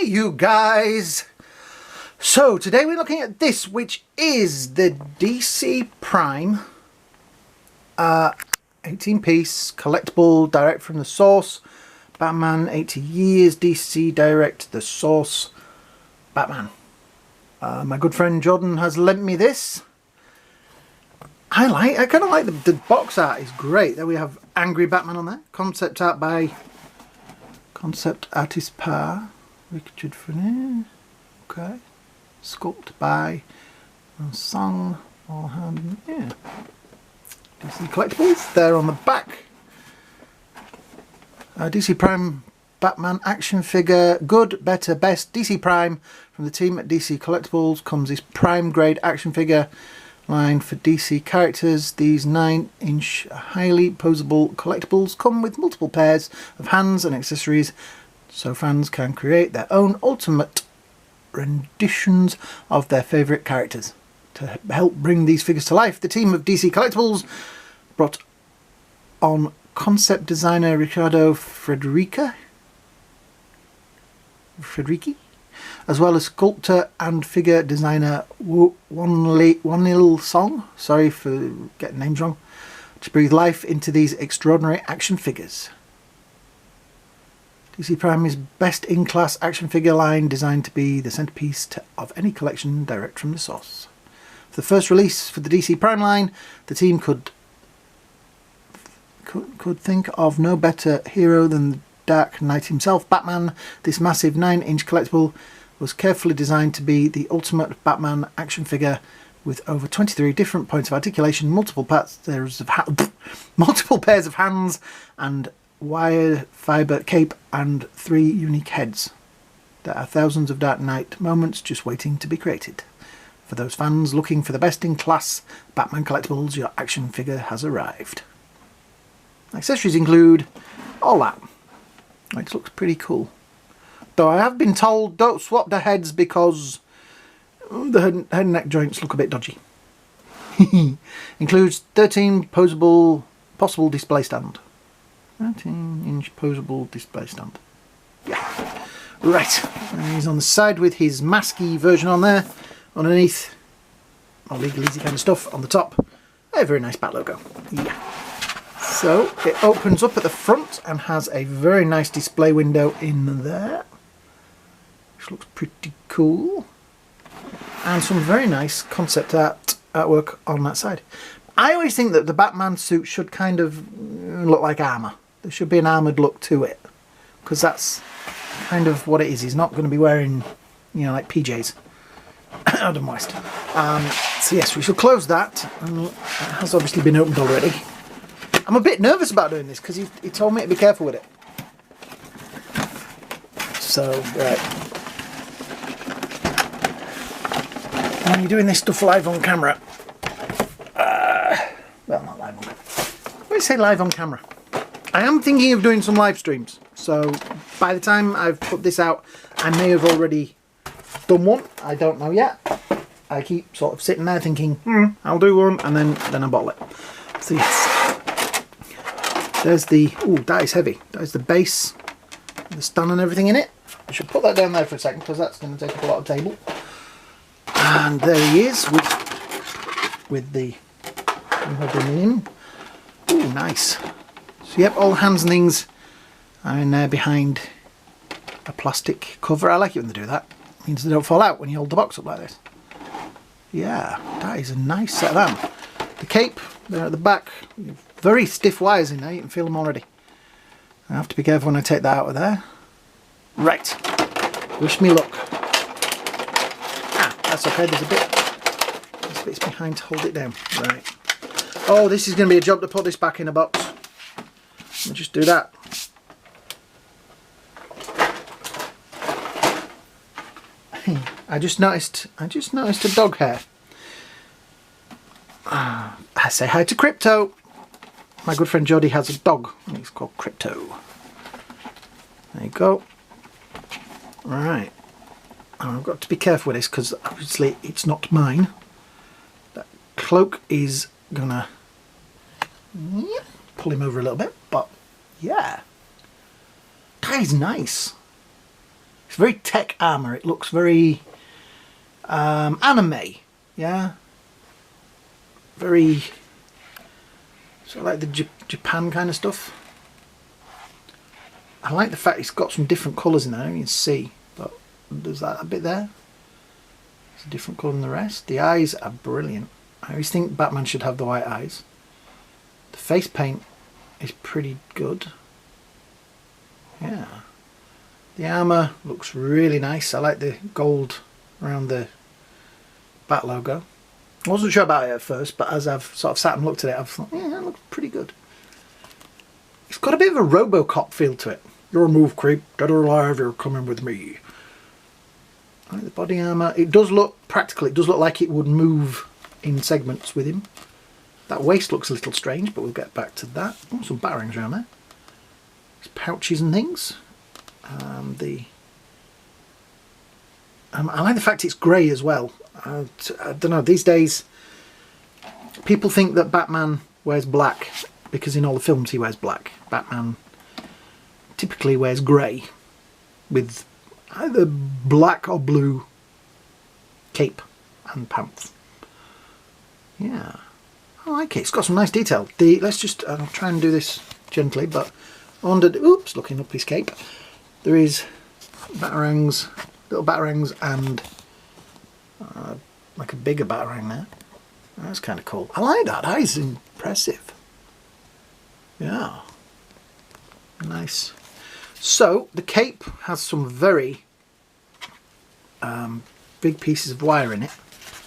Hey you guys! So today we're looking at this, which is the DC Prime 18-piece collectible direct from the source. Batman 80 years DC direct the source Batman. My good friend Jordan has lent me this. I kind of like the box art is great. There we have Angry Batman on there. Concept art by concept artist par Richard Frenet. Okay. Sculpt by Song all hand. Yeah. DC collectibles there on the back. DC Prime Batman action figure, good, better, best. DC Prime from the team at DC Collectibles comes this prime grade action figure line for DC characters. These 9-inch highly posable collectibles come with multiple pairs of hands and accessories, so fans can create their own ultimate renditions of their favourite characters. To help bring these figures to life, the team of DC Collectibles brought on concept designer Riccardo Frederici, as well as sculptor and figure designer Wanil Song, sorry for getting names wrong, to breathe life into these extraordinary action figures. DC Prime is best-in-class action figure line designed to be the centerpiece of any collection direct from the source. For the first release for the DC Prime line, the team could think of no better hero than the Dark Knight himself, Batman. This massive 9-inch collectible was carefully designed to be the ultimate Batman action figure with over 23 different points of articulation, multiple pairs of hands, and wire fibre cape, and 3 unique heads. There are thousands of Dark Knight moments just waiting to be created. For those fans looking for the best-in-class Batman collectibles, your action figure has arrived. Accessories include all that. It looks pretty cool. Though I have been told don't swap the heads because the head and neck joints look a bit dodgy. Includes 13 possible display stand. 13-inch posable display stand. Yeah. Right. And he's on the side with his masky version on there. Underneath, all legal easy kind of stuff. On the top, a very nice bat logo. Yeah. So it opens up at the front and has a very nice display window in there, which looks pretty cool. And some very nice concept artwork on that side. I always think that the Batman suit should kind of look like armour. There should be an armoured look to it, because that's kind of what it is. He's not going to be wearing, you know, like PJs. Adam West. So yes, we shall close that. And it has obviously been opened already. I'm a bit nervous about doing this because he told me to be careful with it. So, right. When you're doing this stuff live on camera, well, not live on camera. When I say live on camera, I am thinking of doing some live streams. So, by the time I've put this out, I may have already done one. I don't know yet. I keep sort of sitting there thinking, I'll do one, and then I bottle it. So yes. There's the, ooh, that is heavy. That is the base, the stand and everything in it. I should put that down there for a second because that's going to take up a lot of table. And there he is with the in. Ooh, nice. So yep, all the hands and things are in there behind a plastic cover. I like it when they do that. It means they don't fall out when you hold the box up like this. Yeah, that is a nice set of them. The cape there at the back. Very stiff wires in there, you can feel them already. I have to be careful when I take that out of there. Right, wish me luck. That's okay, there's bits behind to hold it down. Right. Oh, this is going to be a job to put this back in a box. I'll just do that. I just noticed a dog hair. I say hi to Crypto. My good friend Jody has a dog, and he's called Crypto. There you go. Right. I've got to be careful with this because obviously it's not mine. That cloak is gonna pull him over a little bit, but yeah. That is nice. It's very tech armor. It looks very anime, yeah, very sort of like the Japan kind of stuff. I like the fact it's got some different colours in there. You can see, but there's that a bit there. It's a different colour than the rest. The eyes are brilliant. I always think Batman should have the white eyes. The face paint is pretty good. Yeah. The armour looks really nice. I like the gold around the Bat logo. I wasn't sure about it at first, but as I've sort of sat and looked at it, I've thought, yeah, that looks pretty good. It's got a bit of a RoboCop feel to it. You're a move creep, dead or alive, you're coming with me. I like the body armour. It does look practical. It does look like it would move in segments with him. That waist looks a little strange, but we'll get back to that. Oh, some batarangs around there. There's pouches and things. I like the fact it's grey as well. I don't know, these days people think that Batman wears black because in all the films he wears black. Batman typically wears grey with either black or blue cape and pants. Yeah, I like it. It's got some nice detail. Let's just I'll try and do this gently, but under oops, looking up his cape, there is batarangs, little batarangs, and like a bigger batarang there. That's kind of cool. I like that. That is impressive. Yeah, nice. So the cape has some very big pieces of wire in it.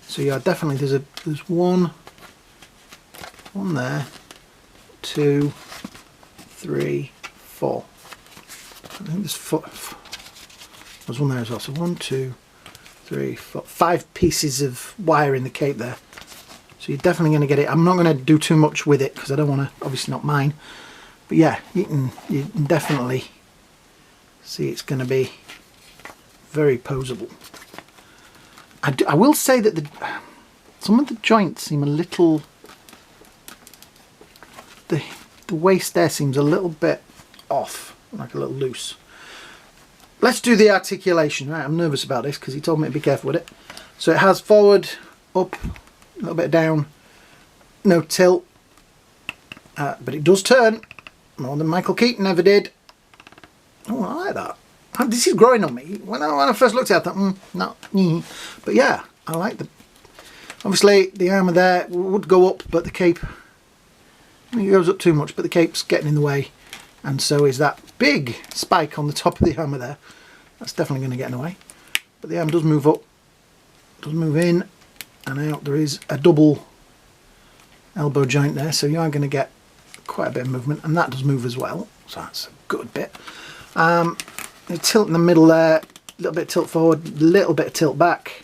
So yeah, definitely there's one there, 2, 3, 4. I think there's one there as well. So 1, 2, 3, 4, 5 pieces of wire in the cape there. So you're definitely going to get it. I'm not going to do too much with it because I don't want to, obviously not mine. But yeah, you can definitely see it's going to be very poseable. I will say that some of the joints seem a little, the waist there seems a little bit off, like a little loose. Let's do the articulation. Right, I'm nervous about this because he told me to be careful with it. So it has forward, up, a little bit down, no tilt, but it does turn more than Michael Keaton ever did. Oh, I like that. This is growing on me. When I first looked at it, I thought, no. But yeah, I like the. Obviously, the armour there would go up, but the cape, it goes up too much, but the cape's getting in the way. And so is that big spike on the top of the armour there. That's definitely going to get in the way. But the arm does move up, does move in and out. There is a double elbow joint there, so you are going to get quite a bit of movement, and that does move as well. So that's a good bit. The tilt in the middle there, a little bit of tilt forward, a little bit of tilt back.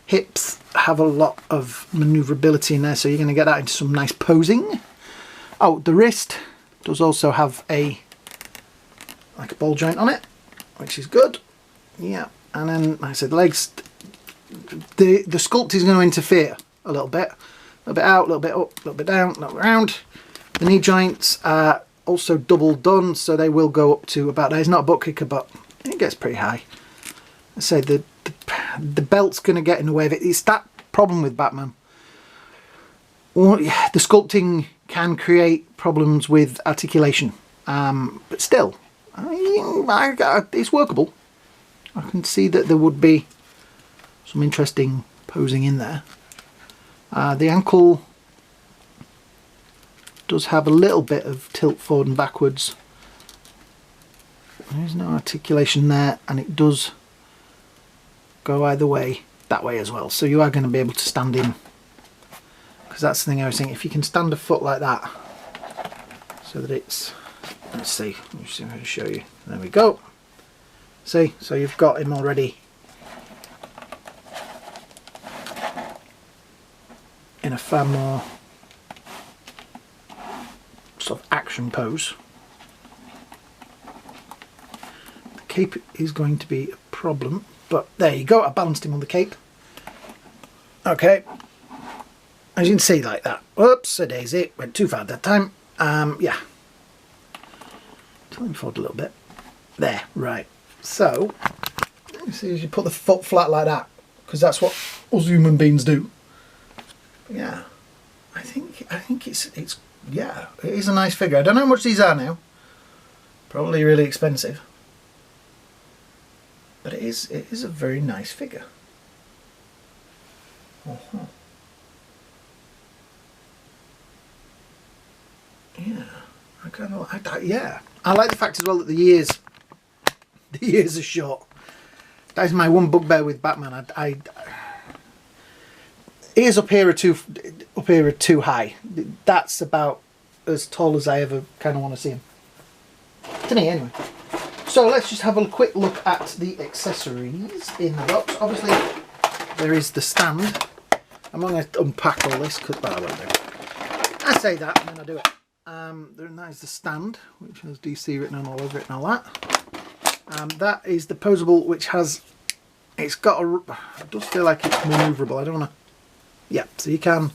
Hips have a lot of manoeuvrability in there, so you're going to get that into some nice posing. Oh, the wrist does also have like a ball joint on it, which is good. Yeah, and then like I said, legs, the sculpt is going to interfere a little bit out, a little bit up, a little bit down, a little bit round. The knee joints are also double done, so they will go up to about there. It's not a butt kicker, but it gets pretty high. I say the belt's going to get in the way of it. It's that problem with Batman. Well, yeah, the sculpting can create problems with articulation, but still, it's workable. I can see that there would be some interesting posing in there. The ankle does have a little bit of tilt forward and backwards. There's no articulation there, and it does go either way, that way as well. So you are going to be able to stand in, because that's the thing I was thinking. If you can stand a foot like that, so that it's, let's see, let me see if I can show you. There we go. See, so you've got him already in a far more sort of action pose. The cape is going to be a problem, but there you go. I balanced him on the cape. Okay, as you can see, like that. Whoops, a daisy, went too far that time. Yeah, tilt him forward a little bit. There, right. So You see, as you put the foot flat like that, because that's what us human beings do. Yeah, I think it's yeah, it is a nice figure. I don't know how much these are now. Probably really expensive, but it is a very nice figure. Yeah, I kind of yeah. I like the fact as well that the ears are short. That is my one bugbear with Batman. Ears up here are too high. That's about as tall as I ever kind of want to see him. To me, anyway. So let's just have a quick look at the accessories in the box. Obviously, there is the stand. I'm going to unpack all this because I won't do. I say that and then I do it. That is the stand, which has DC written on all over it and all that. That is the posable, which has, it does feel like it's manoeuvrable. I don't want to, yeah, so you can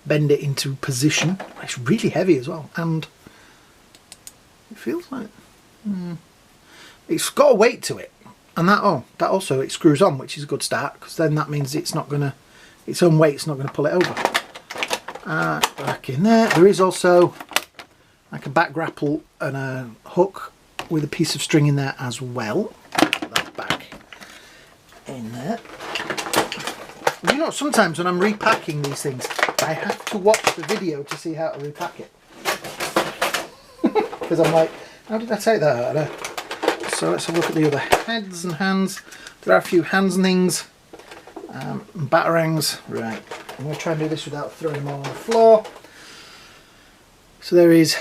bend it into position. It's really heavy as well, and it feels like, it's got a weight to it. And that also, it screws on, which is a good start, because then that means it's not going to, its own weight's not going to pull it over. Back in there, there is also like a back grapple and a hook with a piece of string in there as well. Put that back in there. You know, sometimes when I'm repacking these things, I have to watch the video to see how to repack it. Because I'm like, how did I take that out of there? So let's have a look at the other heads and hands. There are a few hands and things. Batarangs. Right, I'm going to try and do this without throwing them all on the floor. So there is,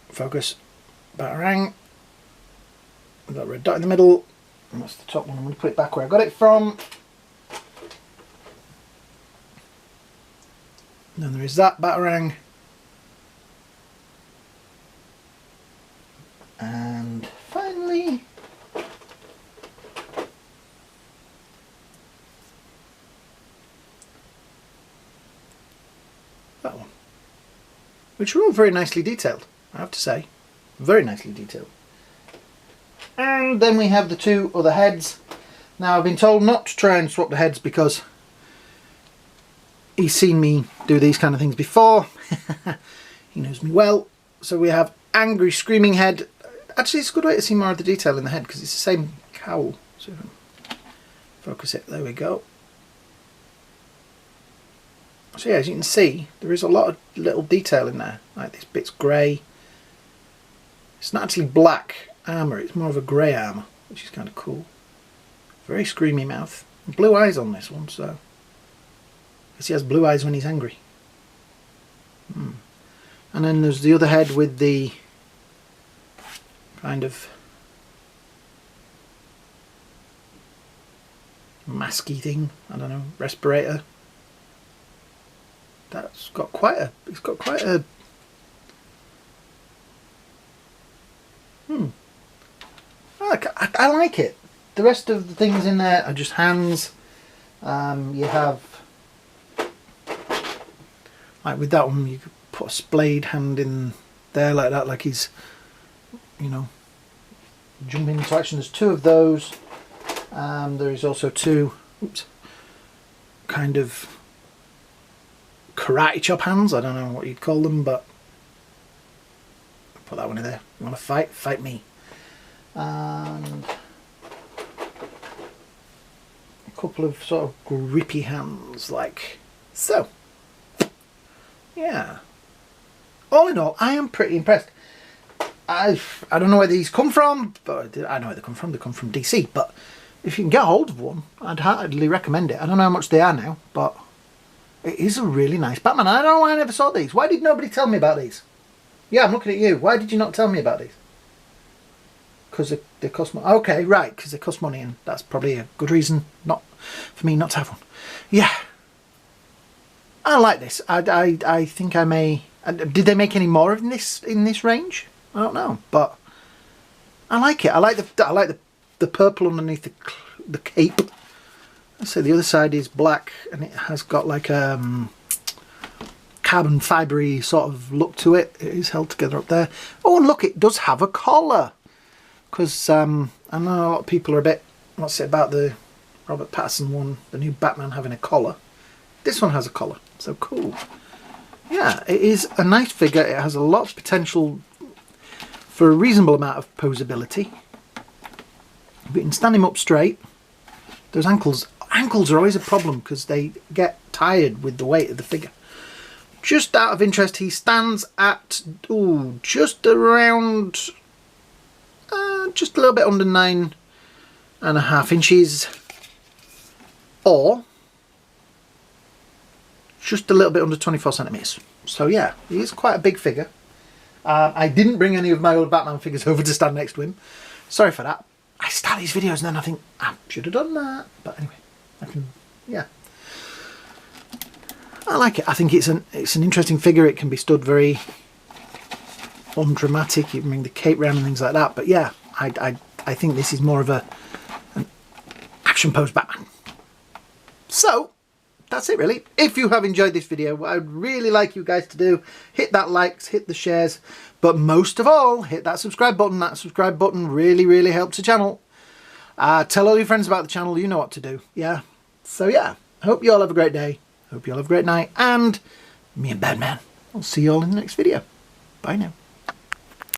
focus, Batarang. We've got a red dot in the middle. And that's the top one. I'm going to put it back where I got it from. And then there is that Batarang. And finally, that one, which are all very nicely detailed, I have to say. Very nicely detailed. And then we have the two other heads. Now, I've been told not to try and swap the heads because he's seen me do these kind of things before. He knows me well. So we have angry screaming head. Actually, it's a good way to see more of the detail in the head because it's the same cowl. So focus it, there we go. So yeah, as you can see, there is a lot of little detail in there. Like this bit's grey. It's not actually black armour, it's more of a grey armour, which is kind of cool. Very screamy mouth. Blue eyes on this one, so because he has blue eyes when he's angry. And then there's the other head with the kind of masky thing, I don't know, respirator. That's got quite a, it's got quite a, I like it. The rest of the things in there are just hands. You have, like with that one, you could put a splayed hand in there like that, like he's, you know, jumping into action. There's two of those. There is also two, kind of karate chop hands. I don't know what you'd call them, but put that one in there. You want to fight? Fight me. And a couple of sort of grippy hands, like so. Yeah. All in all, I am pretty impressed. I don't know where these come from, but I know where they come from. They come from DC. But if you can get hold of one, I'd heartily recommend it. I don't know how much they are now, but it is a really nice Batman. I don't know why I never saw these. Why did nobody tell me about these? Yeah, I'm looking at you. Why did you not tell me about these? Because they cost money. Okay, right, because they cost money, and that's probably a good reason not for me not to have one. Yeah, I like this. I think I may. Did they make any more of this in this range? I don't know, but I like it. I like the purple underneath the cape. So the other side is black, and it has got like a carbon fibre sort of look to it. It is held together up there. Oh, and look, it does have a collar, because I know a lot of people are a bit, what's it about the Robert Pattinson one, the new Batman having a collar. This one has a collar, so cool. Yeah, it is a nice figure. It has a lot of potential for a reasonable amount of posability. We can stand him up straight. Those ankles are always a problem because they get tired with the weight of the figure. Just out of interest, he stands at just around, just a little bit under 9.5 inches, or just a little bit under 24 centimeters. So yeah, he is quite a big figure. I didn't bring any of my old Batman figures over to stand next to him. Sorry for that. I start these videos and then I think I should have done that. But anyway, yeah. I like it. I think it's an interesting figure. It can be stood very undramatic. You can bring the cape round and things like that. But yeah, I think this is more of an action pose Batman. So that's it really. If you have enjoyed this video, what I'd really like you guys to do, hit that likes, hit the shares, but most of all, hit that subscribe button. That subscribe button really helps the channel. Tell all your friends about the channel. You know what to do. Yeah. So yeah, hope you all have a great day. Hope you all have a great night. And me and Batman, I'll see you all in the next video. Bye now.